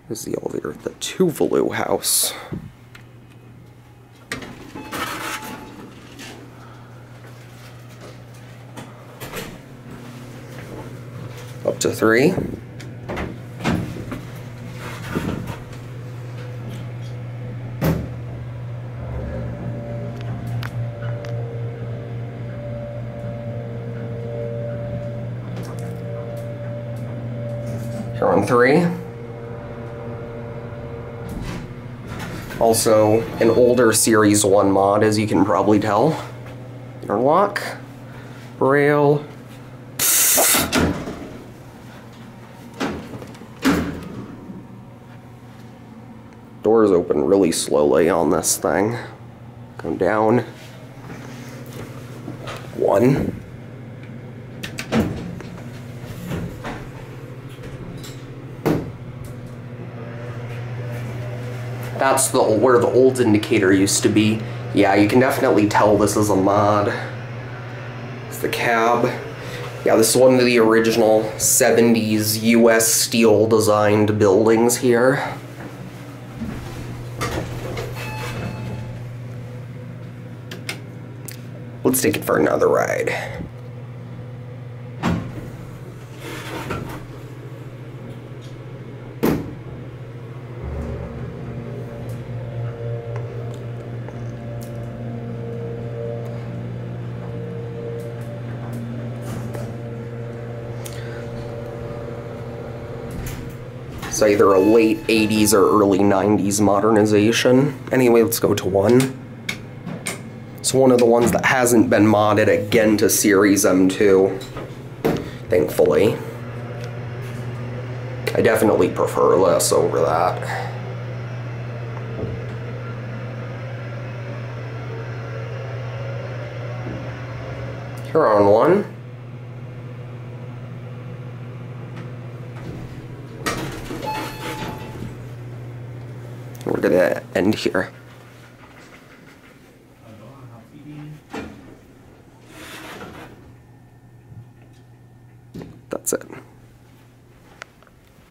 is the elevator at the Tuvalu house. Up to 3. Here on 3. Also an older Series 1 mod, as you can probably tell. Interlock, braille. Doors open really slowly on this thing. Come down. 1. That's where the old indicator used to be. Yeah, you can definitely tell this is a mod. It's the cab. Yeah, this is one of the original 70s US steel designed buildings here. Let's take it for another ride. It's either a late 80s or early 90s modernization. Anyway, let's go to 1. It's one of the ones that hasn't been modded again to Series M2, thankfully. I definitely prefer this over that. Here on 1. We're gonna end here. That's it.